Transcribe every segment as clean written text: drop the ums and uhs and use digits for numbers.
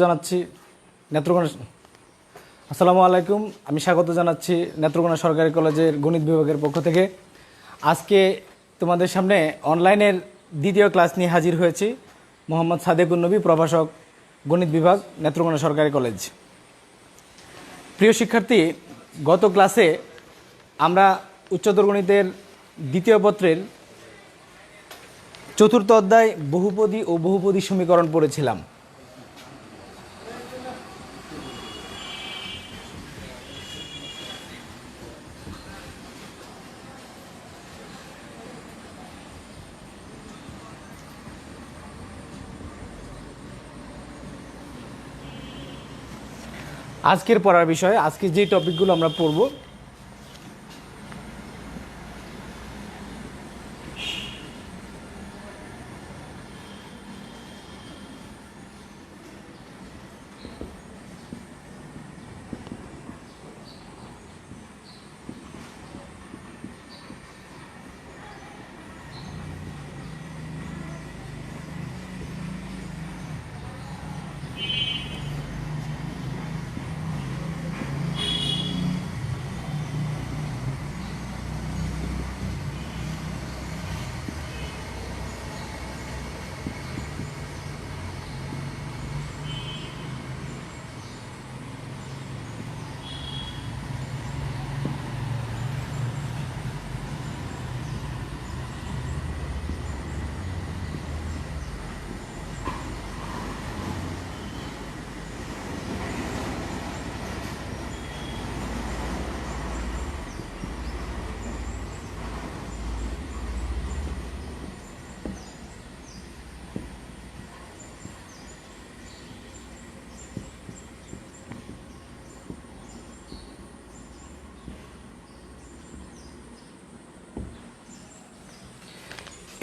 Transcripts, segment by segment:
জানাচ্ছি নেত্রকোনা। আসসালামু আলাইকুম, আমি স্বাগত জানাচ্ছি নেত্রকোনা সরকারি কলেজের গণিত বিভাগের পক্ষ থেকে। আজকে তোমাদের সামনে অনলাইনের দ্বিতীয় ক্লাস নিয়ে হাজির হয়েছি। মোহাম্মদ সাদেকুন নবী, প্রভাষক, গণিত বিভাগ, নেত্রকোনা সরকারি কলেজ। প্রিয় শিক্ষার্থী, গত ক্লাসে আমরা উচ্চতর গণিতের দ্বিতীয় পত্রের চতুর্থ অধ্যায় বহুপদী ও বহুপদী সমীকরণ পড়েছিলাম। আজকের পড়ার বিষয়, আজকে যে টপিকগুলো আমরা পড়ব,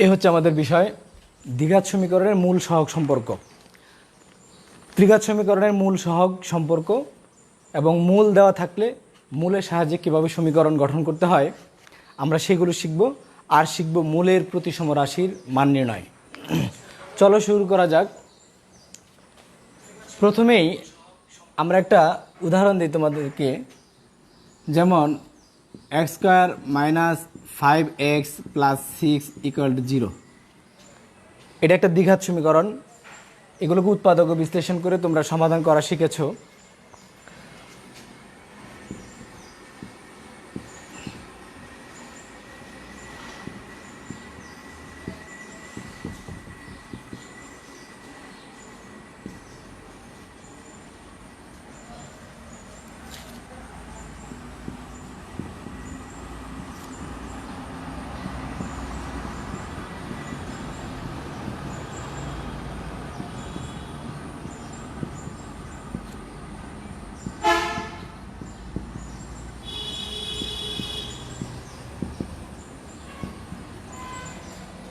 এ হচ্ছে আমাদের বিষয়, দ্বিঘাত সমীকরণের মূল সহগ সম্পর্ক। ত্রিঘাত সমীকরণের মূল সহগ সম্পর্ক এবং মূল দেওয়া থাকলে মূলের সাহায্যে কীভাবে সমীকরণ গঠন করতে হয় আমরা সেগুলো শিখব। আর শিখব মূলের প্রতিসম রাশির মান নির্ণয়। চলো শুরু করা যাক। প্রথমেই আমরা একটা উদাহরণ দিই তোমাদেরকে, যেমন x square minus 5x plus 6 equal to 0। এটা একটা দ্বিঘাত সমীকরণ। এগুলোকে উৎপাদক ও বিশ্লেষণ করে তোমরা সমাধান করা শিখেছো।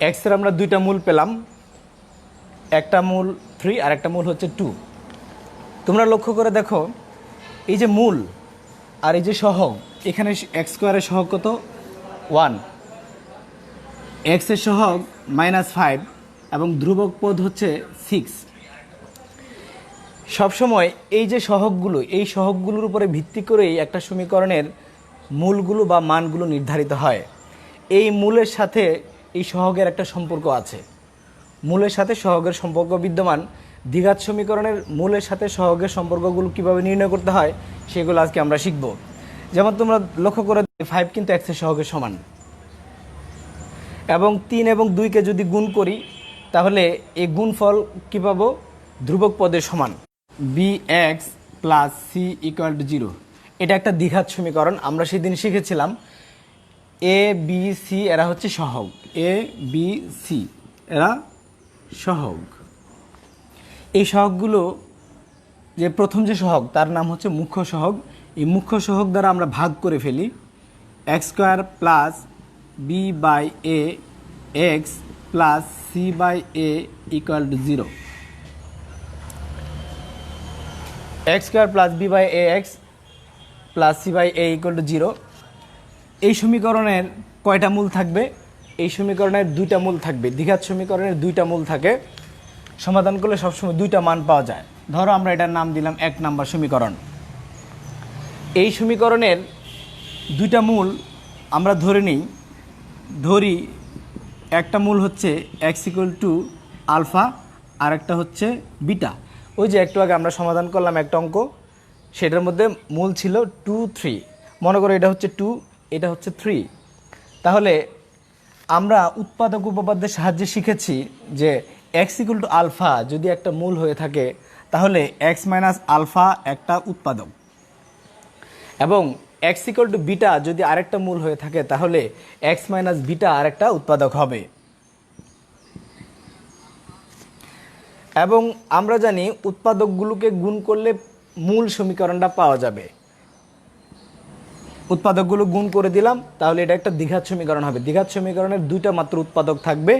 এক্সের আমরা দুইটা মূল পেলাম, একটা মূল 3 আর একটা মূল হচ্ছে 2। তোমরা লক্ষ্য করে দেখো, এই যে মূল আর এই যে সহগ, এখানে এক্স স্কোয়ারের সহগ কত? 1, এক্সের সহগ -5 এবং ধ্রুবক পদ হচ্ছে 6। সবসময় এই যে সহগগুলো, এই সহগগুলোর উপরে ভিত্তি করেই একটা সমীকরণের মূলগুলো বা মানগুলো নির্ধারিত হয়। এই মূলের সাথে এই সহগের একটা সম্পর্ক আছে, মূলের সাথে সহগের সম্পর্ক বিদ্যমান। দ্বিঘাত সমীকরণের মূলের সাথে সহগের সম্পর্কগুলো কিভাবে নির্ণয় করতে হয় সেগুলো আজকে আমরা শিখব। যেমন তোমরা লক্ষ্য করে 5 কিন্তু এক্সের সহগের সমান, এবং 3 এবং 2কে যদি গুণ করি তাহলে এই গুণফল কী পাবো? ধ্রুবক পদের সমান, bx plus C equal to 0। এটা একটা দ্বিঘাত সমীকরণ। আমরা সেদিন শিখেছিলাম এ বি সি এরা হচ্ছে সহগ, এ বি সি এরা সহগ। এই সহগগুলো, যে প্রথম যে সহগ তার নাম হচ্ছে মুখ্য সহগ। এই মুখ্য সহগ দ্বারা আমরা ভাগ করে ফেলি, x square plus b by a x plus c by a equal to 0। X square plus b by a x plus c by a equal to 0। এই সমীকরণের কয়টা মূল থাকবে? এই সমীকরণের দুইটা মূল থাকবে। দ্বিঘাত সমীকরণের দুইটা মূল থাকে, সমাধান করলে সবসময় দুইটা মান পাওয়া যায়। ধরো আমরা এটার নাম দিলাম 1 নাম্বার সমীকরণ। এই সমীকরণের দুইটা মূল আমরা ধরি একটা মূল হচ্ছে x = আলফা আর একটা হচ্ছে বিটা। ওই যে একটু আগে আমরা সমাধান করলাম একটা অঙ্ক, সেটার মধ্যে মূল ছিল 2, 3। মনে করো এটা হচ্ছে 2, এটা হচ্ছে 3। তাহলে আমরা উৎপাদক উপপাদ্যের সাহায্যে শিখেছি যে x = আলফা যদি একটা মূল হয়ে থাকে তাহলে x - আলফা একটা উৎপাদক, এবং x = বিটা যদি আরেকটা মূল হয়ে থাকে তাহলে x - বিটা আরেকটা উৎপাদক হবে। এবং আমরা জানি উৎপাদকগুলোকে গুণ করলে মূল সমীকরণটা পাওয়া যাবে। উৎপাদকগুলো গুণ করে দিলাম, তাহলে এটা একটা দ্বিঘাত সমীকরণ হবে। দ্বিঘাত সমীকরণের দুইটা মাত্র উৎপাদক থাকবে,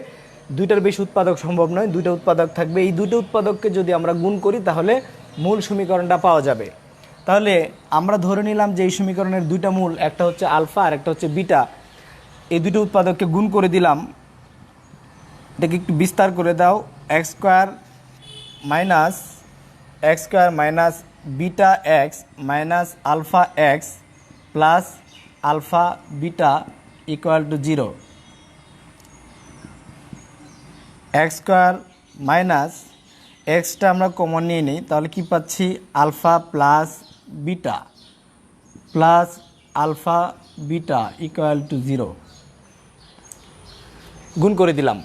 দুইটার বেশি উৎপাদক সম্ভব নয়, দুইটা উৎপাদক থাকবে। এই দুটো উৎপাদককে যদি আমরা গুণ করি তাহলে মূল সমীকরণটা পাওয়া যাবে। তাহলে আমরা ধরে নিলাম যে এই সমীকরণের দুইটা মূল, একটা হচ্ছে আলফা আর একটা হচ্ছে বিটা। এই দুটো উৎপাদককে গুণ করে দিলাম। এটাকে একটু বিস্তার করে দাও, x square minus beta x minus alpha x plus alpha beta = 0। X square minus এক্সটা আমরা কমন নিয়ে নিই, তাহলে কি পাচ্ছি? Alpha plus beta = 0। গুণ করে দিলাম।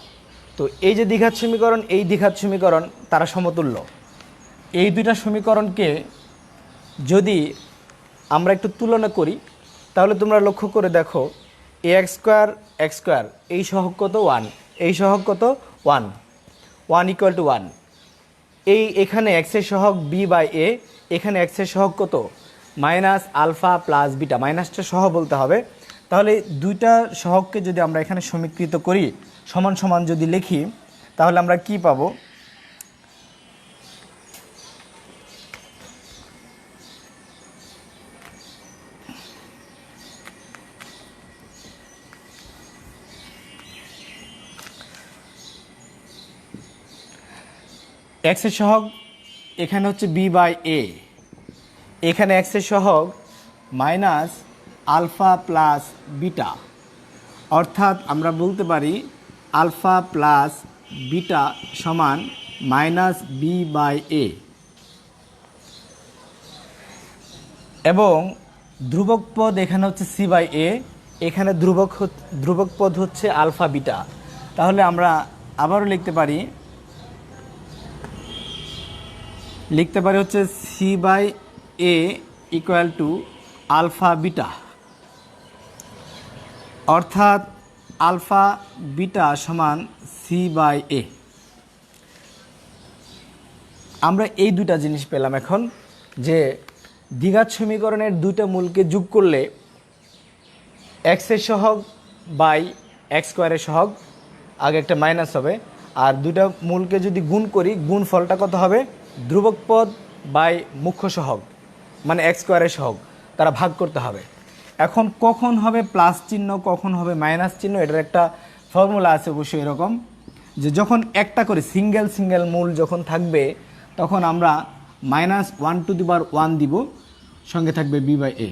তো এই যে দ্বিঘাত সমীকরণ, এই দ্বিঘাত সমীকরণ তারা সমতুল্য। এই দুইটা সমীকরণকে যদি আমরা একটু তুলনা করি তাহলে তোমরা লক্ষ্য করে দেখো, x স্কোয়ার এই সহগ কত? 1। এই সহগ কত? 1 = 1। এখানে x এর সহগ b/a, এখানে x এর সহগ কত? মাইনাস আলফা প্লাস বিটা, মাইনাসটা সহ বলতে হবে। তাহলে দুইটা সহগকে যদি আমরা এখানে সমীকৃত করি, সমান সমান যদি লিখি, তাহলে আমরা কি পাবো? x এর সহগ এখানে হচ্ছে b/a, এখানে x এর সহগ মাইনাস আলফা প্লাস বিটা, অর্থাৎ আমরা বলতে পারি আলফা প্লাস বিটা সমান মাইনাস b/a। এবং ধ্রুবক পদ এখানে হচ্ছে c/a, এখানে ধ্রুবক পদ হচ্ছে আলফা বিটা। তাহলে আমরা আবারও লিখতে পারি হচ্ছে c/a = আলফা বিটা, অর্থাৎ আলফা বিটা সমান c/a। আমরা এই দুটা জিনিস পেলাম এখন, যে দ্বিঘাত সমীকরণের দুইটা মূলকে যোগ করলে x এর সহগ বাই x স্কোয়ারের সহগ, আগে একটা মাইনাস হবে, আর দুইটা মূলকে যদি গুণ করি, গুণ ফলটা কত হবে? ধ্রুবক পদ বাই মুখ্য সহগ, মানে x স্কোয়ারের সহগ, তারা ভাগ করতে হবে। এখন কখন হবে প্লাস চিহ্ন, কখন হবে মাইনাস চিহ্ন, এটার একটা ফর্মুলা আছে অবশ্যই এরকম, যে যখন একটা করে সিঙ্গেল মূল যখন থাকবে তখন আমরা -1 দিব, সঙ্গে থাকবে b/a।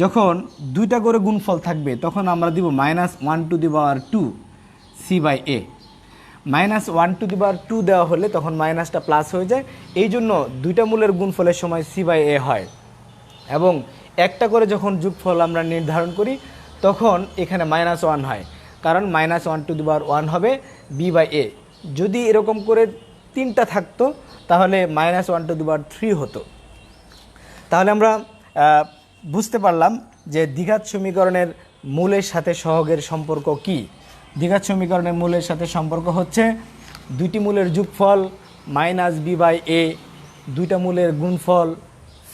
যখন দুইটা করে গুণফল থাকবে তখন আমরা দিব -1 c/a। -1 দেওয়া হলে তখন মাইনাসটা প্লাস হয়ে যায়, এই জন্য দুইটা মূলের গুণফলের সময় c/a হয়। এবং একটা করে যখন যোগফল আমরা নির্ধারণ করি তখন এখানে -1 হয়, কারণ -1 হবে b/a। যদি এরকম করে তিনটা থাকতো তাহলে -1 হতো। তাহলে আমরা বুঝতে পারলাম যে দ্বিঘাত সমীকরণের মূলের সাথে সহগের সম্পর্ক কি। দ্বিঘাত সমীকরণের মূলের সাথে সম্পর্ক হচ্ছে দুইটি মূলের যোগফল -b/a, দুইটা মূলের গুণফল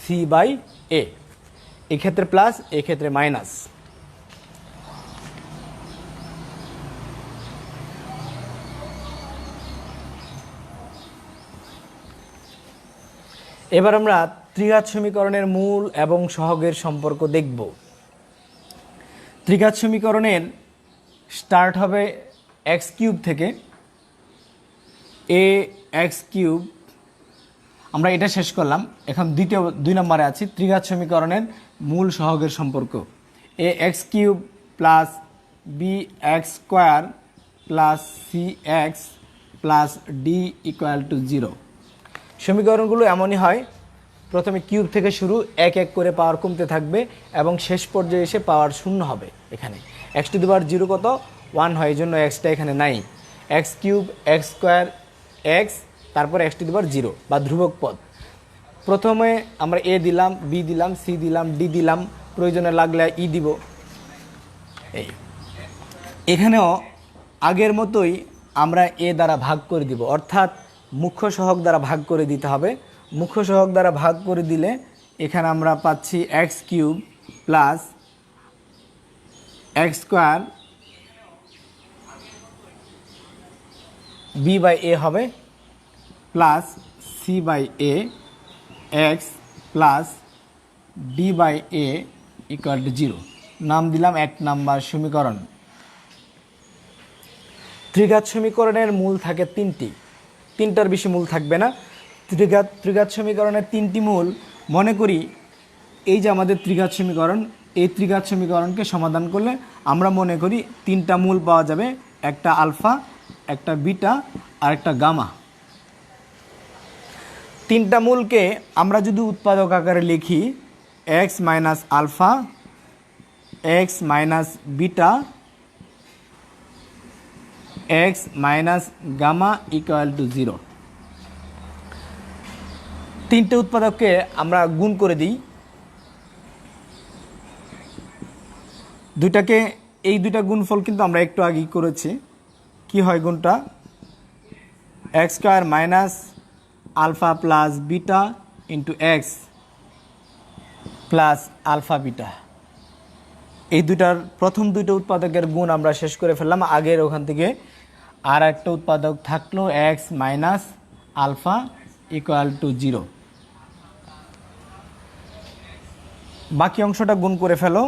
c/a, এক্ষেত্রে প্লাস, এক্ষেত্রে মাইনাস। এবার আমরা ত্রিঘাত সমীকরণের মূল এবং সহগের সম্পর্ক দেখব। ত্রিঘাত সমীকরণের স্টার্ট হবে x³ থেকে, ax³ আমরা এটা শেষ করলাম। এখন দুই নম্বরে আছি ত্রিঘাত সমীকরণের মূল সহগের সম্পর্ক। A x cube plus b x square plus c x plus d equal to 0। সমীকরণগুলো এমনই হয়, প্রথমে কিউব থেকে শুরু, এক এক করে পাওয়ার কমতে থাকবে এবং শেষ পর্যায়ে এসে পাওয়ার শূন্য হবে। এখানে এক্স টু দি পাওয়ার 0 কত 1 হয়, এই জন্য এক্সটা এখানে নাই। X cube x square x, তারপর এক্স টু দি পাওয়ার 0 বা ধ্রুবক পদ। প্রথমে আমরা এ দিলাম, বি দিলাম, সি দিলাম, ডি দিলাম, প্রয়োজনে লাগলে ই দিব। এই এখানেও আগের মতোই আমরা এ দ্বারা ভাগ করে দিব, অর্থাৎ মুখ্য সহগ দ্বারা ভাগ করে দিতে হবে। মুখ্য সহগ দ্বারা ভাগ করে দিলে এখানে আমরা পাচ্ছি x cube plus x square b by a হবে plus c by a x plus d by a equal to 0। নাম দিলাম 1 নাম্বার সমীকরণ। ত্রিঘাত সমীকরণের মূল থাকে 3টার বেশি মূল থাকবে না। ত্রিঘাত সমীকরণের 3টি মূল মনে করি, এই যে আমাদের ত্রিঘাত সমীকরণ, এই ত্রিঘাত সমীকরণকে সমাধান করলে আমরা মনে করি 3টা মূল পাওয়া যাবে, একটা আলফা, একটা বিটা আর একটা গামা। 3টা মূলকে আমরা যদি উৎপাদক আকারে লিখি, x minus alpha, x minus beta, x minus gamma equal to 0। 3টে উৎপাদককে আমরা গুণ করে দিই। দুইটাকে, এই দুইটা গুণফল কিন্তু আমরা একটু আগেই করেছি। কি হয় গুণটা? X square minus alpha plus beta into x plus alpha beta. এই দুইটার প্রথম দুইটা উৎপাদকের গুণ আমরা শেষ করে ফেললাম। আগের ওখান থেকে আর একটা উৎপাদক থাকলো x minus alpha equal to 0। বাকি অংশটা গুণ করে ফেলো।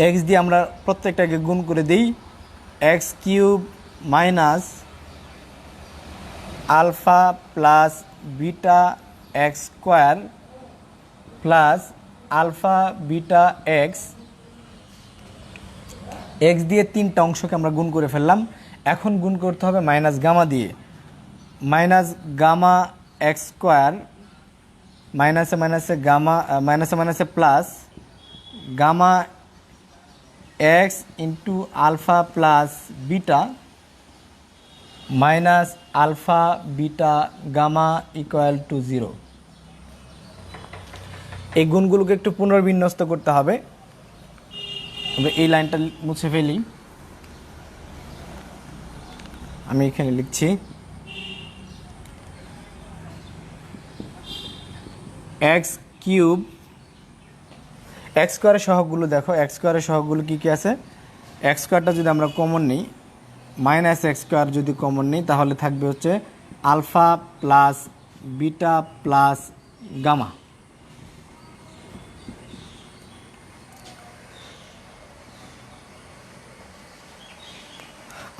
এক্স দিয়ে আমরা প্রত্যেকটাকে গুণ করে দিই। X cube minus alpha plus beta x square plus alpha beta x. X দিয়ে 3টা অংশকে আমরা গুণ করে ফেললাম। এখন গুণ করতে হবে মাইনাস গামা দিয়ে। মাইনাস গামা এক্স স্কোয়ার, মাইনাসে মাইনাসে গামা, মাইনাসে মাইনাসে plus gamma x into alpha plus beta minus alpha beta gamma equal to 0। এই গুণগুলোকে একটু পুনর্বিন্যস্ত করতে হবে। আমরা এই লাইনটা মুছে ফেলি। আমি এখানে লিখছি এক্স কিউব, এক্স স্কোয়ারের সহগগুলো দেখো, এক্স স্কোয়ারের সহগগুলো কী কী আছে? এক্স স্কোয়ারটা যদি আমরা কমন নিই, মাইনাস এক্স স্কোয়ার যদি কমন নিই, তাহলে থাকবে হচ্ছে alpha plus beta plus gamma.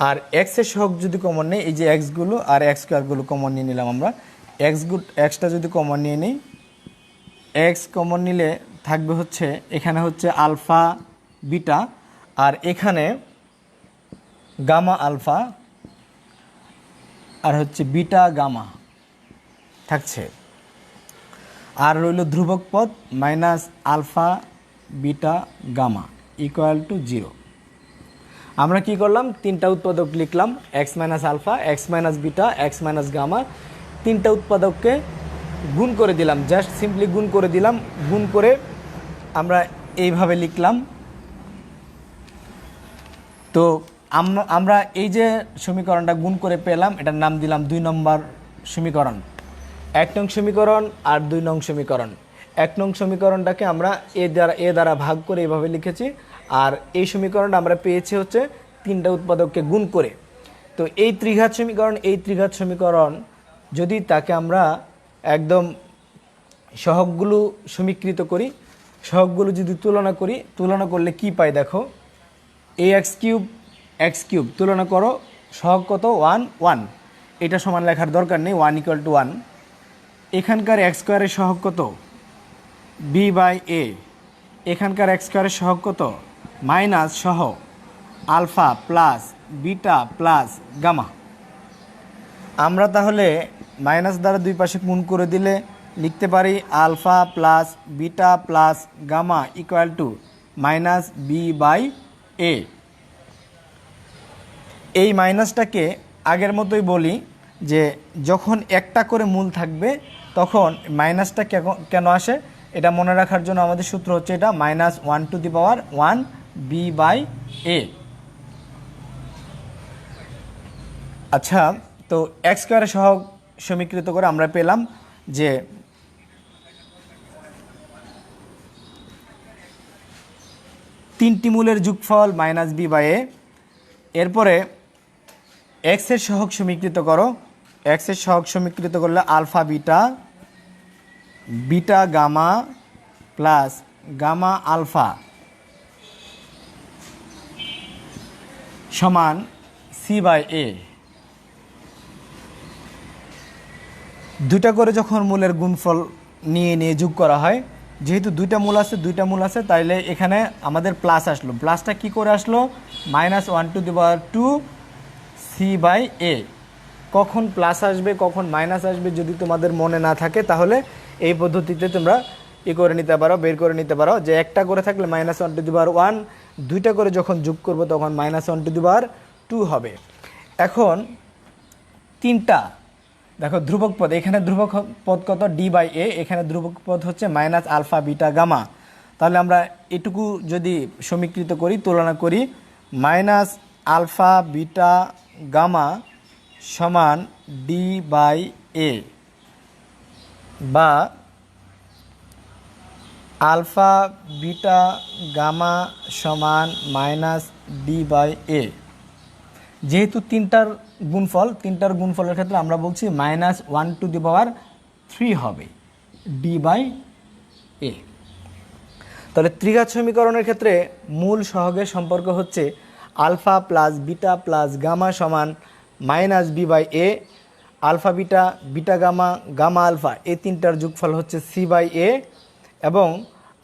আর এক্সের সহগ যদি কমন নেই, এই যে এক্সগুলো আর এক্স স্কোয়ারগুলো কমন নিয়ে নিলাম আমরা। এক্সটা যদি কমন নিয়ে নিই, এক্স কমন নিলে থাকবে হচ্ছে এখানে হচ্ছে আলফা বিটা, আর এখানে গামা আলফা আর হচ্ছে বিটা গামা থাকছে। আর রইল ধ্রুবক পদ minus alpha beta gamma equal to 0। আমরা কি করলাম? 3টা উৎপাদক লিখলাম, x minus alpha, x minus beta, x minus gamma. 3টা উৎপাদককে গুণ করে দিলাম, জাস্ট সিম্পলি গুণ করে দিলাম। গুণ করে আমরা এইভাবে লিখলাম। তো আমরা এই যে সমীকরণটা গুণ করে পেলাম, এটার নাম দিলাম 2 নম্বর সমীকরণ। 1 নং সমীকরণ আর 2 নং সমীকরণ। 1 নং সমীকরণটাকে আমরা এ দ্বারা ভাগ করে এভাবে লিখেছি, আর এই সমীকরণটা আমরা পেয়েছি হচ্ছে 3টা উৎপাদককে গুণ করে। তো এই ত্রিঘাত সমীকরণ যদি তাকে আমরা একদম সহগগুলো সমীকৃত করি, সহগগুলো যদি তুলনা করলে কি পাই দেখো। এ এক্স কিউব তুলনা করো, সহগ কত? 1 1। এটা সমান লেখার দরকার নেই, 1 = 1। এখানকার এক্স স্কোয়ারের সহগ কত, বি বাই এ। এখানকার এক্স স্কোয়ারের সহগ কত, মাইনাস সহ alpha plus beta plus gamma. আমরা তাহলে মাইনাস দ্বারা দুই পাশে গুণ করে দিলে লিখতে পারি alpha plus beta plus gamma equal to minus b by a. এই মাইনাসটাকে আগের মতোই বলি যে যখন একটা করে মূল থাকবে তখন মাইনাসটা কেন আসে এটা মনে রাখার জন্য আমাদের সূত্র হচ্ছে এটা minus 1 to the power 1 b by a. আচ্ছা, তো এক্স স্কোয়ারের সহগ সমীকৃত করে আমরা পেলাম যে তিনটি মূলের যোগফল মাইনাস বি বাই এ। এরপরে এক্সের সহগ সমীকৃত করো, এক্সের সহগ সমীকৃত করলে alpha beta, beta gamma plus gamma alpha সমান সি বাই এ। দুইটা করে যখন মূলের গুণফল নিয়ে যোগ করা হয়, যেহেতু দুইটা মূল আছে তাইলে এখানে আমাদের প্লাস আসলো। প্লাসটা কি করে আসলো, minus 1 to the power 2 c by a. কখন প্লাস আসবে কখন মাইনাস আসবে যদি তোমাদের মনে না থাকে তাহলে এই পদ্ধতিতে তোমরা করে নিতে পারো, বের করে নিতে পারো যে একটা করে থাকলে মাইনাস 1 টু দি পাওয়ার 1, দুইটা করে যখন যোগ করবো তখন মাইনাস 1 টু দি পাওয়ার 2 হবে। এখন তিনটা দেখো ধ্রুবক পদ, এখানে ধ্রুবক পদ কত ডি বাই এ, এখানে ধ্রুবক পদ হচ্ছে মাইনাস আলফা বিটা গামা। তাহলে আমরা এটুকু যদি সমীকৃত করি, তুলনা করি, মাইনাস আলফা বিটা গামা সমান ডি বাই এ বা আলফা বিটা গামা সমান মাইনাস ডি বাই এ। যেহেতু তিনটার গুণফলের ক্ষেত্রে আমরা বলছি মাইনাস 1 টু দি পাওয়ার 3 হবে ডি বাই এ। তাহলে ত্রিঘাত সমীকরণের ক্ষেত্রে মূল সহগের সম্পর্ক হচ্ছে alpha plus beta plus gamma সমান minus b by a. Alpha beta, beta gamma, gamma alpha এই তিনটার যোগফল হচ্ছে সি বাই এ এবং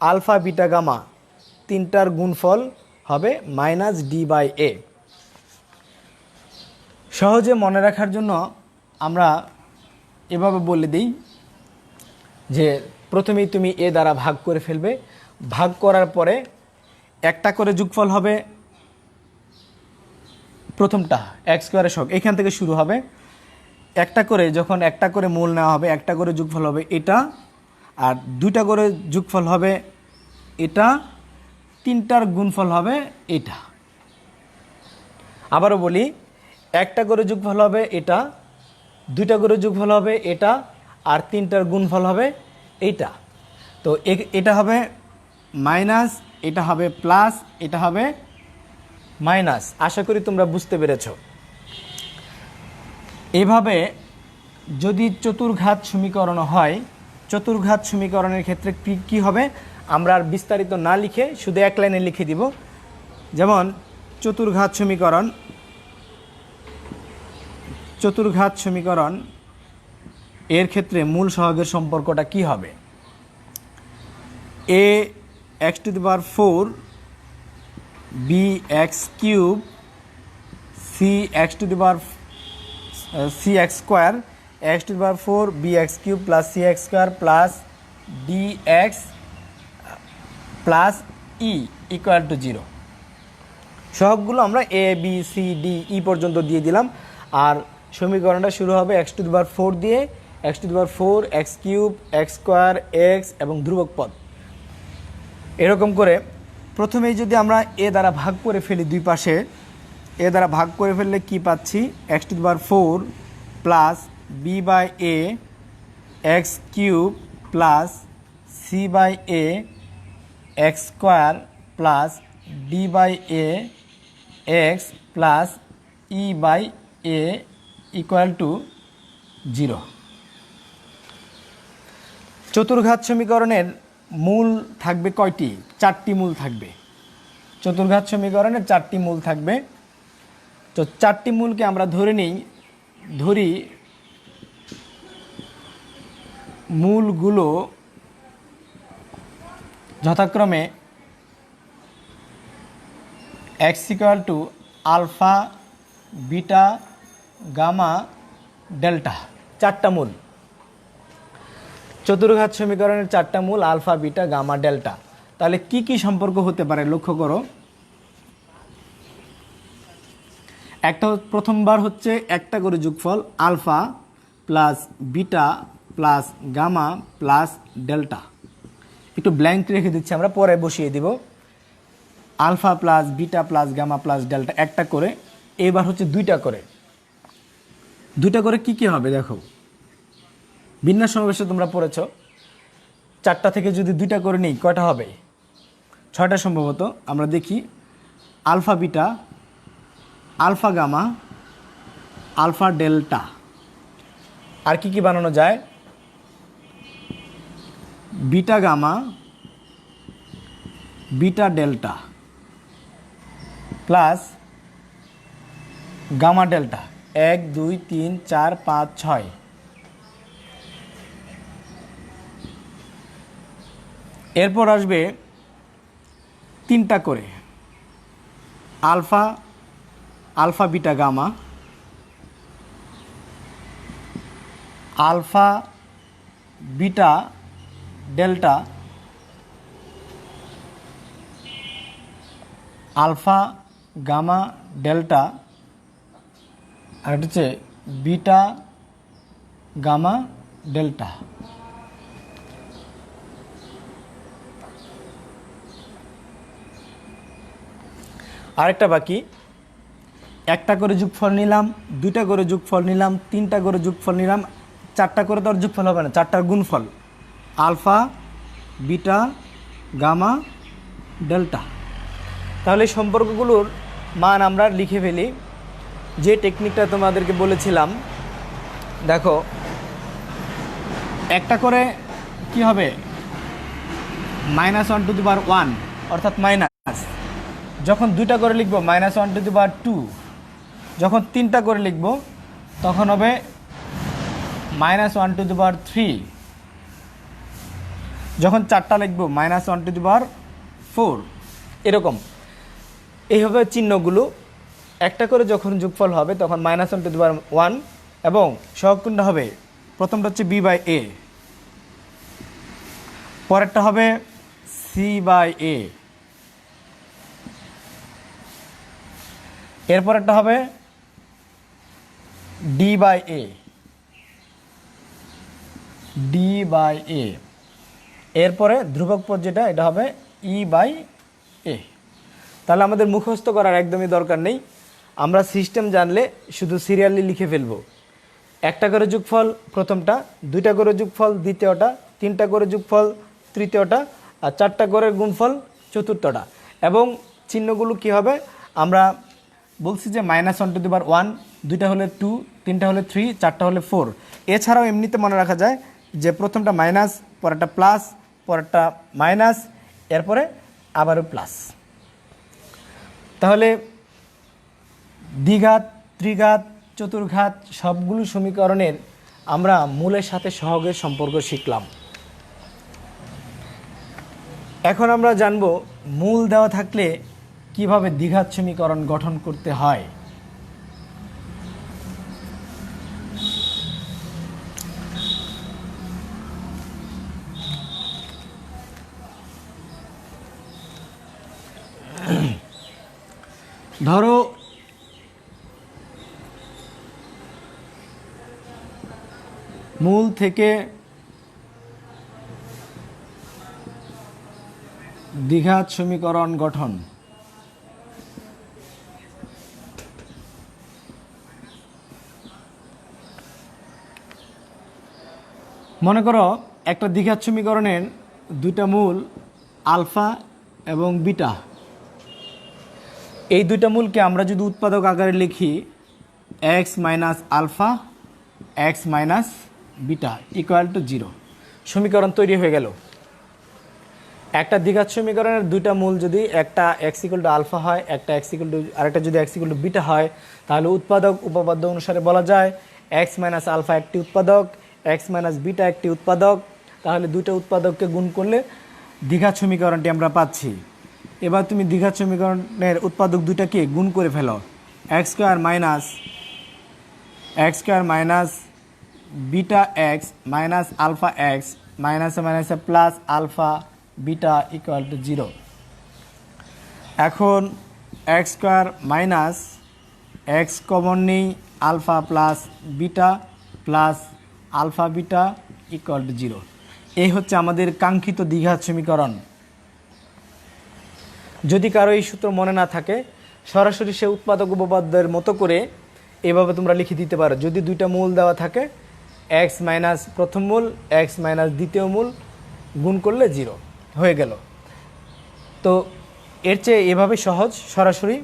আলফা বিটা গামা তিনটার গুণফল হবে মাইনাস ডি বাই এ। সহজে মনে রাখার জন্য আমরা এভাবে বলে দিই যে প্রথমেই তুমি এ দ্বারা ভাগ করে ফেলবে, ভাগ করার পরে একটা করে যোগফল হবে প্রথমটা এক্স স্কোয়ারের সহগ, এখান থেকে শুরু হবে। যখন একটা করে মূল নেওয়া হবে একটা করে যোগফল হবে এটা, আর দুইটা করে যোগফল হবে এটা, তিনটার গুণফল হবে এটা। আবারও বলি, একটা করে যোগফল হবে এটা, দুইটা করে যোগফল হবে এটা, আর তিনটার গুণফল হবে এইটা। তো এটা হবে মাইনাস, এটা হবে প্লাস, এটা হবে মাইনাস। আশা করি তোমরা বুঝতে পেরেছ। এভাবে যদি চতুর্ঘাত সমীকরণ হয়, চতুর্ঘাত সমীকরণের ক্ষেত্রে কি হবে আমরা আর বিস্তারিত না লিখে শুধু এক লাইনে লিখে দিব। যেমন চতুর্ঘাত সমীকরণ এর ক্ষেত্রে মূল সহগের সম্পর্কটা কি হবে, a x to the power 4 b x cube c x to the power c x square, x to the power 4 b x cube plus c x square plus d x plus e equal to 0। সহগগুলো আমরা a b c d e পর্যন্ত দিয়ে দিলাম। আর সমীকরণটা শুরু হবে x to the power 4 দিয়ে, x to the power 4, x cube, x square, x এবং ধ্রুবক পদ। এরকম করে প্রথমেই যদি আমরা এ দ্বারা ভাগ করে ফেলি, দুই পাশে এ দ্বারা ভাগ করে ফেললে কি পাচ্ছি, x to the power 4 plus b by a x cube plus c by a x square plus d by a x plus e by a equal to 0। চতুর্ঘাত সমীকরণের মূল থাকবে কয়টি, 4টি মূল থাকবে। চতুর্ঘাত সমীকরণের 4টি মূল থাকবে। তো 4টি মূলকে আমরা ধরি মূলগুলো যথাক্রমে x equal to alpha, beta, gamma, delta, চারটা মূল। চতুর্ঘাত সমীকরণের চারটা মূল আলফা, বিটা, গামা, ডেল্টা। তাহলে কি কি সম্পর্ক হতে পারে লক্ষ্য করো। একটা প্রথমবার হচ্ছে একটা করে যোগফল alpha plus beta plus gamma plus delta. একটু ব্ল্যাঙ্ক রেখে দিচ্ছি, আমরা পরে বসিয়ে দিব। Alpha plus beta plus gamma plus delta একটা করে। এবার হচ্ছে দুইটা করে। দুইটা করে কি কি হবে দেখো, বিন্যাস সমাবেশে তোমরা পড়েছ। চারটা থেকে যদি দুইটা করে নিই কয়টা হবে? ছয়টা সম্ভবত। আমরা দেখি alpha beta, alpha gamma, alpha delta. আর কি কি বানানো যায়? Beta gamma, beta delta plus gamma delta. 1 2 3 4 5 6। এরপর আসবে তিনটা করে alpha, alpha beta gamma, alpha beta delta, alpha gamma delta, আর এটা হচ্ছে বিটা গামা ডেল্টা। আরেকটা বাকি, একটা করে যোগফল নিলাম, দুইটা করে যোগফল নিলাম, তিনটা করে যোগফল নিলাম, চারটা করে তো আর যোগফল হবে না, চারটার গুণফল আলফা বিটা গামা ডেল্টা। তাহলে এই সম্পর্কগুলোর মান আমরা লিখে ফেলি। যে টেকনিকটা তোমাদেরকে বলেছিলাম, দেখো একটা করে কি হবে -1 অর্থাৎ মাইনাস। যখন দুইটা করে লিখবো -1 যখন তিনটা করে লিখবো তখন হবে -1 যখন চারটা লিখবো -1 এরকম। এইভাবে চিহ্নগুলো একটা করে যখন যোগফল হবে তখন -1 এবং সহগ কোনটা হবে? প্রথমটা হচ্ছে b/a, পরেরটা হবে c/a, এরপরেরটা হবে d/a, এরপরে ধ্রুবক পদ যেটা এটা হবে e/a। তাহলে আমাদের মুখস্থ করার একদমই দরকার নেই, আমরা সিস্টেম জানলে শুধু সিরিয়ালি লিখে ফেলবো। একটা করে যোগফল প্রথমটা, দুইটা করে যোগফল দ্বিতীয়টা, তিনটা করে যোগফল তৃতীয়টা, আর চারটা করে গুণফল চতুর্থটা। এবং চিহ্নগুলো কি হবে? আমরা বলছি যে -1 দুইটা হলে 2, তিনটা হলে 3, চারটা হলে 4। এছাড়াও এমনিতে মনে রাখা যায় যে প্রথমটা মাইনাস, পরেরটা প্লাস, পরেরটা মাইনাস, এরপরে আবারও প্লাস। তাহলে দ্বিঘাত, ত্রিঘাত, চতুর্ঘাত সবগুলো সমীকরণের আমরা মূলের সাথে সহগের সম্পর্ক শিখলাম। এখন আমরা জানব মূল দেওয়া থাকলে কিভাবে দ্বিঘাত সমীকরণ গঠন করতে হয়। ধরো মূল থেকে দ্বিঘাত সমীকরণ গঠন। মনে করো একটা দ্বিঘাত সমীকরণের দুইটা মূল আলফা এবং বিটা। এই দুইটা মূলকে আমরা যদি উৎপাদক আকারে লিখি x minus alpha x minus beta equal to 0, সমীকরণ তৈরি হয়ে গেল। একটা দ্বিঘাত সমীকরণের দুইটা মূল যদি একটা x ইকুয়াল টু আলফা হয়, একটা x ইকুয়াল টু আরেকটা যদি x ইকুয়াল টু বিটা হয়, তাহলে উৎপাদক উপপাদ্য অনুসারে বলা যায় x মাইনাস আলফা একটি উৎপাদক, এক্স মাইনাস বিটা একটি উৎপাদক, তাহলে দুইটা উৎপাদককে গুণ করলে দ্বিঘাত সমীকরণটি আমরা পাচ্ছি। এবার তুমি দ্বিঘাত সমীকরণের উৎপাদক দুইটাকে গুণ করে ফেলো। X square minus beta x minus alpha x মাইনাসে মাইনাসে plus alpha beta equal to 0। এখন x square minus x common নেই, alpha plus beta plus alpha beta equal to 0। এই হচ্ছে আমাদের কাঙ্ক্ষিত দ্বিঘাত সমীকরণ। যদি কারো এই সূত্র মনে না থাকে, সরাসরি সে উৎপাদক উপপাদ্যের মতো করে এভাবে তোমরা লিখে দিতে পারো। যদি দুইটা মূল দেওয়া থাকে, এক্স মাইনাস প্রথম মূল, এক্স মাইনাস দ্বিতীয় মূল, গুণ করলে 0 হয়ে গেল। তো এর চেয়ে এভাবে সহজ, সরাসরি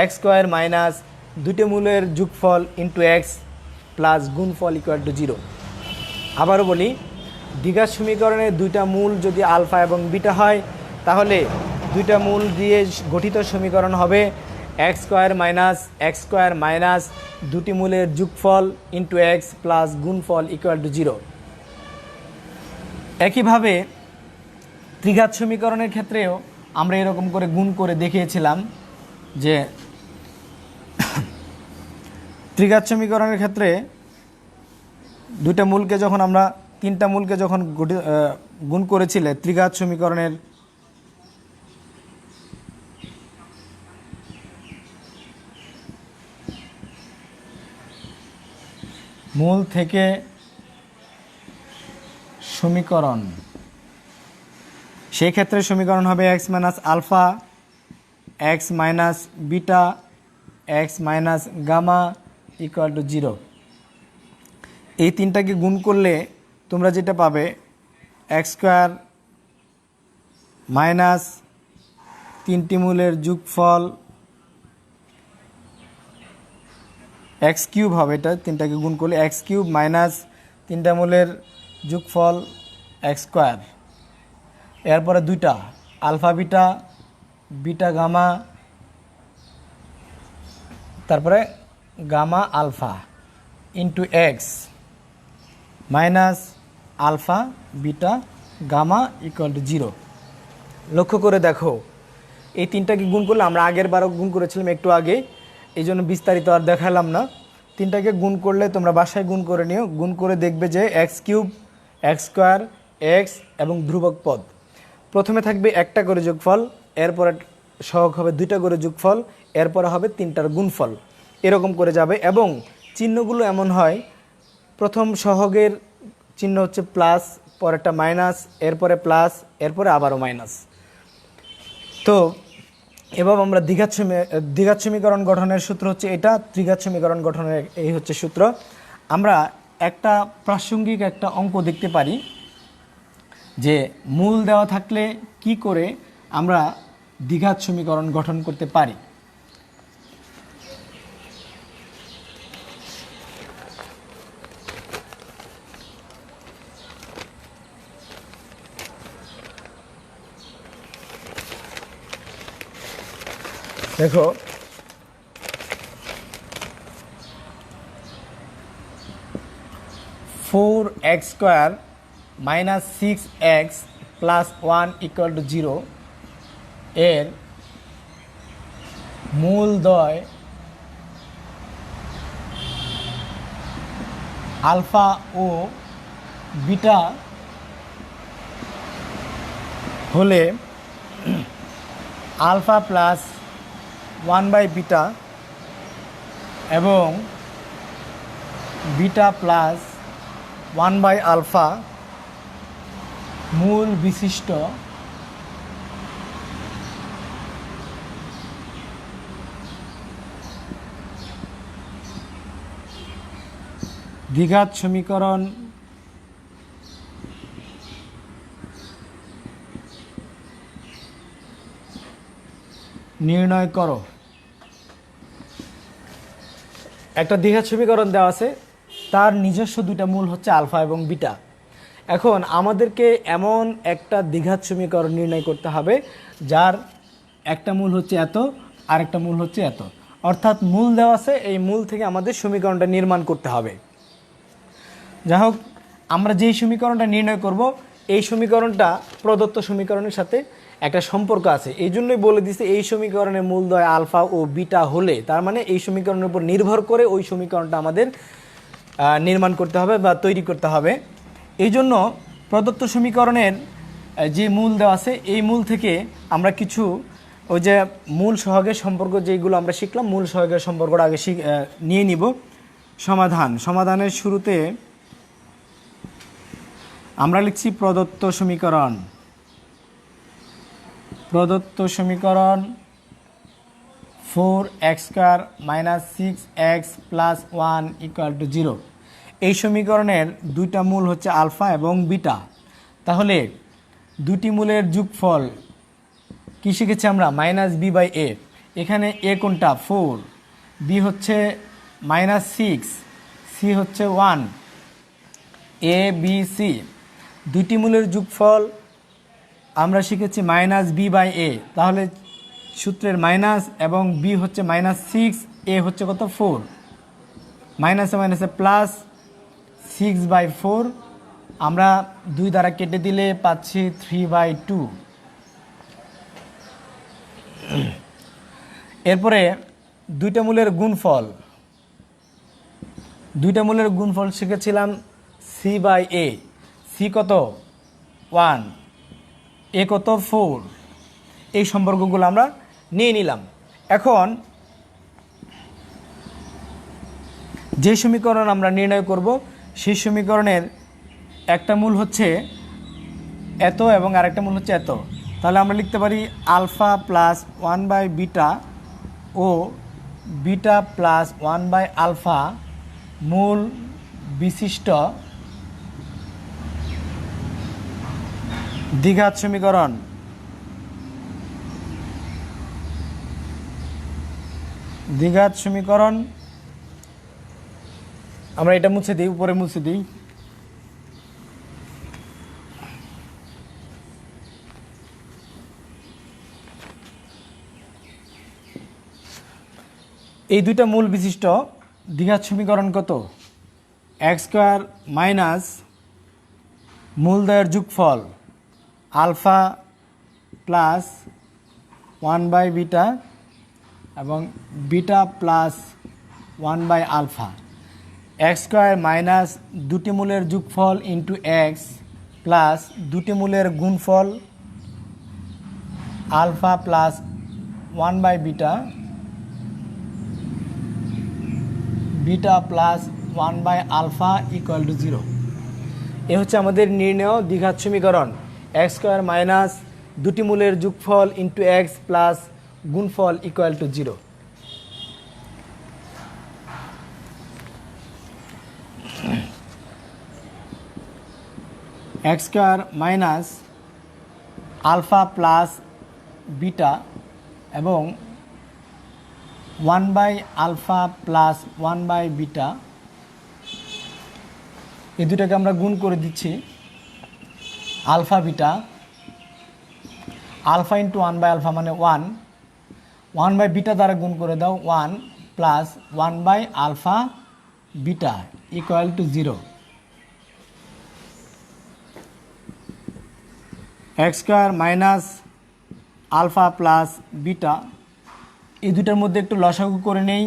এক্স স্কোয়ার মাইনাস দুইটা মূলের যোগফল ইন্টু এক্স প্লাস গুণফল ইকুয়াল টু 0। আবারও বলি, দ্বিঘাত সমীকরণে দুইটা মূল যদি আলফা এবং বিটা হয়, তাহলে দুইটা মূল দিয়ে গঠিত সমীকরণ হবে এক্স স্কোয়ার মাইনাস দুটি মূলের যোগফল ইন্টু এক্স প্লাস গুণফল ইকুয়াল টু 0। একইভাবে ত্রিঘাত সমীকরণের ক্ষেত্রেও আমরা এরকম করে গুণ করে দেখিয়েছিলাম যে ত্রিঘাত সমীকরণের ক্ষেত্রে দুইটা মূলকে যখন আমরা তিনটা মূলকে যখন গুণ করেছিলে ত্রিঘাত সমীকরণের মূল থেকে সমীকরণ, সেই ক্ষেত্রে সমীকরণ হবে x minus alpha, x minus beta, x minus gamma equal to 0। এই তিনটাকে গুণ করলে তোমরা যেটা পাবে এক্স স্কোয়ার মাইনাস তিনটি মূলের যোগফল এক্স কিউব হবে, এটা তিনটাকে গুণ করলে এক্স কিউব মাইনাস তিনটা মূলের যোগফল এক্স স্কোয়ার। এরপরে দুইটা আলফা বিটা, বিটা গামা, তারপরে gamma alpha into x minus alpha beta gamma equal to 0। লক্ষ্য করে দেখো, এই তিনটাকে গুণ করলে আমরা আগের বারও গুণ করেছিলাম একটু আগে, এই জন্য বিস্তারিত আর দেখালাম না। তিনটাকে গুণ করলে তোমরা বাসায় গুণ করে নিও, গুণ করে দেখবে যে x cube, x square, x এবং ধ্রুবক পদ। প্রথমে থাকবে একটা করে যোগফল, এরপরে সহগ হবে দুইটা করে যোগফল, এরপরে হবে তিনটার গুণফল, এরকম করে যাবে। এবং চিহ্নগুলো এমন হয়, প্রথম সহগের চিহ্ন হচ্ছে প্লাস, পরেরটা মাইনাস, এরপরে প্লাস, এরপরে আবারও মাইনাস। তো এভাবে আমরা দ্বিঘাত সমীকরণ গঠনের সূত্র হচ্ছে এটা, ত্রিঘাত সমীকরণ গঠনের এই হচ্ছে সূত্র। আমরা একটা প্রাসঙ্গিক একটা অঙ্ক দেখতে পারি যে মূল দেওয়া থাকলে কি করে আমরা দ্বিঘাত সমীকরণ গঠন করতে পারি। দেখো, 4x square minus 6x plus 1 equal to 0 এর মূলদ্বয় আলফা ও বিটা হলে আলফা প্লাস 1/বিটা এবং বিটা প্লাস 1/আলফা মূল বিশিষ্ট দ্বিঘাত সমীকরণ নির্ণয় করো। একটা দ্বিঘাত সমীকরণ দেওয়া আছে, তার নিজস্ব দুইটা মূল হচ্ছে আলফা এবং বিটা। এখন আমাদেরকে এমন একটা দ্বিঘাত সমীকরণ নির্ণয় করতে হবে যার একটা মূল হচ্ছে এত আর একটা মূল হচ্ছে এত, অর্থাৎ মূল দেওয়া আছে, এই মূল থেকে আমাদের সমীকরণটা নির্মাণ করতে হবে। যাই হোক, আমরা যেই সমীকরণটা নির্ণয় করব এই সমীকরণটা প্রদত্ত সমীকরণের সাথে একটা সম্পর্ক আছে, এই জন্যই বলে দিছে এই সমীকরণের মূলদ্বয় আলফা ও বিটা হলে, তার মানে এই সমীকরণের উপর নির্ভর করে ওই সমীকরণটা আমাদের নির্মাণ করতে হবে বা তৈরি করতে হবে। এই জন্য প্রদত্ত সমীকরণের যে মূল দেওয়া আছে এই মূল থেকে আমরা কিছু ওই যে মূল সহগের সম্পর্ক যেগুলো আমরা শিখলাম, মূল সহগের সম্পর্কটা আগে নিয়ে নিব। সমাধানের শুরুতে আমরা লিখছি প্রদত্ত সমীকরণ 4x² - 6x + 1 = 0। এই সমীকরণের দুইটা মূল হচ্ছে আলফা এবং বিটা। তাহলে দুটি মূলের যোগফল কি শিখেছি আমরা? -b/a। এখানে a কোনটা? 4, b হচ্ছে -6, c হচ্ছে 1, a b c। দুটি মূলের যোগফল আমরা শিখেছি -b/a। তাহলে সূত্রের মাইনাস এবং b হচ্ছে -6, a হচ্ছে কত? 4, মাইনাসে মাইনাসে প্লাস 6/4, আমরা 2 দ্বারা কেটে দিলে পাচ্ছি 3/2। এরপরে দুইটা মূলের গুণফল শিখেছিলাম c/a। c কত? 1, a কত? 4। এই সম্পর্কগুলো আমরা নিয়ে নিলাম। এখন যে সমীকরণ আমরা নির্ণয় করব সেই সমীকরণের একটা মূল হচ্ছে এত এবং আরেকটা মূল হচ্ছে এত। তাহলে আমরা লিখতে পারি আলফা প্লাস 1/বিটা ও বিটা প্লাস 1/আলফা মূল বিশিষ্ট দ্বিঘাত সমীকরণ। আমরা এটা মুছে দিই, উপরে মুছে দিই। এই দুইটা মূল বিশিষ্ট দ্বিঘাত সমীকরণ কত? x² মাইনাস মূলদ্বয়ের যোগফল আলফা প্লাস 1/বিটা এবং বিটা প্লাস 1/আলফা। x² মাইনাস দুটি মূলের যোগফল ইন্টু x প্লাস দুটি মূলের গুণফল আলফা প্লাস 1/বিটা, বিটা প্লাস 1/আলফা = 0। এ হচ্ছে আমাদের নির্ণেয় দ্বিঘাত সমীকরণ। x² মাইনাস দুটি মূলের যোগফল ইন্টু x প্লাস গুণফল = 0। x² minus alpha plus beta এবং 1/আলফা প্লাস 1/বিটা, এই দুটাকে আমরা গুণ করে দিচ্ছি। আলফা বিটা, আলফা ইন্টু 1/আলফা মানে 1, 1/বিটা দ্বারা গুণ করে দাও 1 প্লাস 1/আলফা বিটা = 0। x² minus alpha plus beta, এই দুটার মধ্যে একটু লসাগু করে নেই।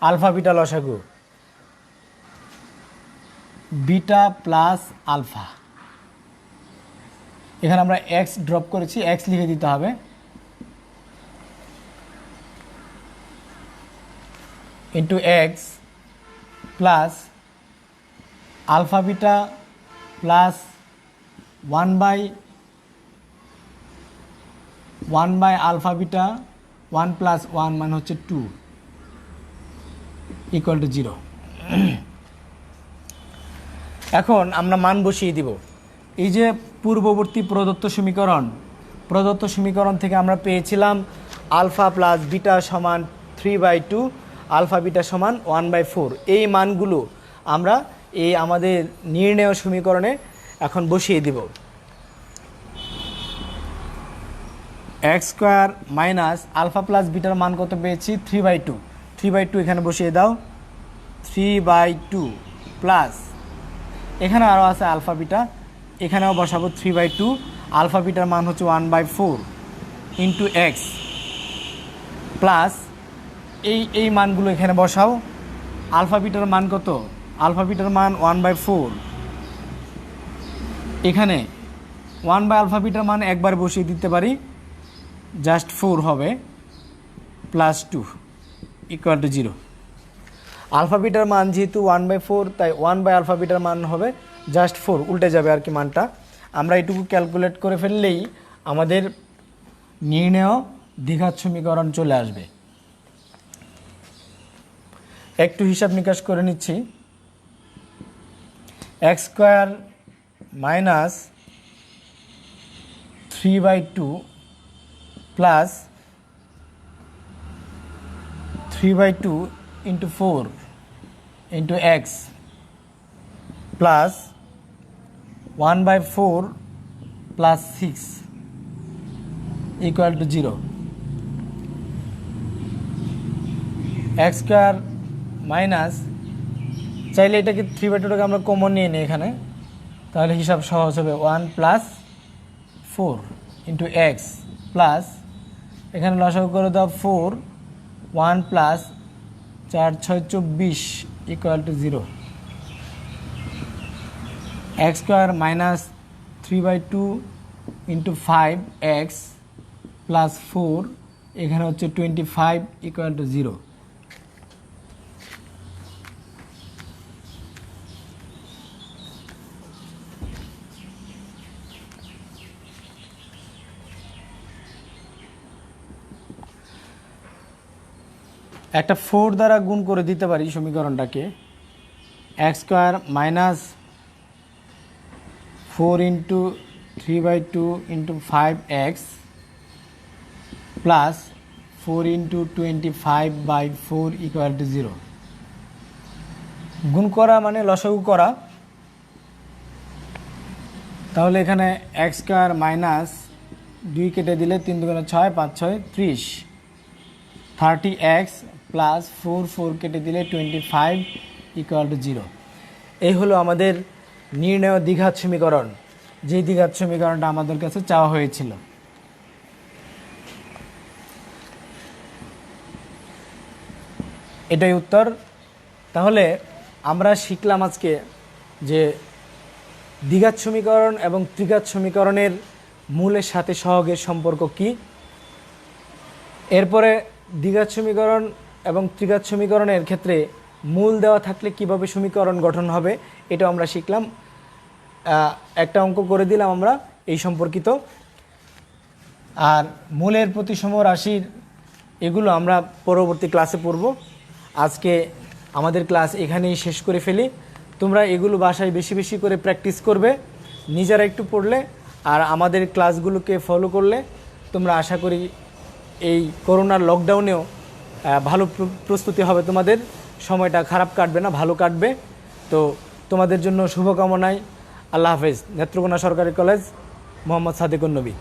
আলফা বিটা লসাগু, বিটা প্লাস আলফা। এখানে আমরা x ড্রপ করেছি, x লিখে দিতে হবে। Into x plus alpha beta plus 1/আলফা বিটা, 1 প্লাস 1 মানে হচ্ছে 2 = 0। এখন আমরা মান বসিয়ে দিব। এই যে পূর্ববর্তী প্রদত্ত সমীকরণ থেকে আমরা পেয়েছিলাম আলফা প্লাস বিটা সমান 3/2, আলফা বিটা সমান 1/4। এই মানগুলো আমরা এই আমাদের নির্ণেয় সমীকরণে এখন বসিয়ে দিব। x² minus alpha plus bitter মান কত পেয়েছি? 3/2 এখানে বসিয়ে দাও। 3/2 প্লাস এখানে আরও আছে আলফা বিটা, এখানেও বসাবো 3/2। আলফা বিটার মান হচ্ছে 1/4 ইন্টু এক্স প্লাস এই মানগুলো এখানে বসাও। আলফা বিটার মান কত? আলফা বিটার মান 1/4। এখানে 1/আলফা বিটার মান একবার বসিয়ে দিতে পারি, জাস্ট 4 হবে, প্লাস 2 ইকুয়াল টু 0। আলফা বিটার মান যেহেতু 1/4, তাই 1/আলফা বিটার মান হবে জাস্ট 4, উল্টে যাবে আর কি মানটা। আমরা এটুকু ক্যালকুলেট করে ফেললেই আমাদের নির্ণেয় দ্বিঘাত সমীকরণ চলে আসবে। একটু হিসাব নিকাশ করে নিচ্ছি। x square minus 3/2 plus 3/2 into 4 into x plus 1/4 plus 6 equal to 0। X square minus, চাইলে এটাকে 3/2টাকে আমরা কমন নিয়ে নিই এখানে, তাহলে হিসাব সহজ হবে। 1 প্লাস 4 ইন্টু এক্স প্লাস, এখানে লসাগু করে দাও 4, 1 plus 4 6 24 equal to 0। X square minus 3/2 into 5 x plus 4, এখানে হচ্ছে 25 ইকুয়াল টু 0। একটা 4 দ্বারা গুণ করে দিতে পারি সমীকরণটাকে। X square minus 4 into 3/2 into 5x plus 4 into 25/4 equal to 0। গুণ করা মানে লসাগু করা। তাহলে এখানে এক্স স্কোয়ার মাইনাস 2 কেটে দিলে 3 2 6 5 6 30, 30x প্লাস 4 4 কেটে দিলে 25 ইকুয়াল টু 0। এই হলো আমাদের নির্ণেয় দ্বিঘাত সমীকরণ, যে দ্বিঘাত সমীকরণটা আমাদের কাছে চাওয়া হয়েছিল। এটাই উত্তর। তাহলে আমরা শিখলাম আজকে যে দ্বিঘাত সমীকরণ এবং ত্রিঘাত সমীকরণের মূলের সাথে সহগের সম্পর্ক কি। এরপরে দ্বিঘাত সমীকরণ এবং ত্রিঘাত সমীকরণের ক্ষেত্রে মূল দেওয়া থাকলে কিভাবে সমীকরণ গঠন হবে, এটাও আমরা শিখলাম। একটা অঙ্ক করে দিলাম আমরা এই সম্পর্কিত। আর মূলের প্রতিসম রাশির এগুলো আমরা পরবর্তী ক্লাসে পড়ব। আজকে আমাদের ক্লাস এখানেই শেষ করে ফেলি। তোমরা এগুলো বাসায় বেশি বেশি করে প্র্যাকটিস করবে, নিজেরা একটু পড়লে আর আমাদের ক্লাসগুলোকে ফলো করলে তোমরা আশা করি এই করোনার লকডাউনেও ভালো প্রস্তুতি হবে। তোমাদের সময়টা খারাপ কাটবে না, ভালো কাটবে। তো তোমাদের জন্য শুভকামনায়। আল্লাহ হাফেজ। নেত্রকোনা সরকারি কলেজ, মোহাম্মদ সাদেকুন নবী।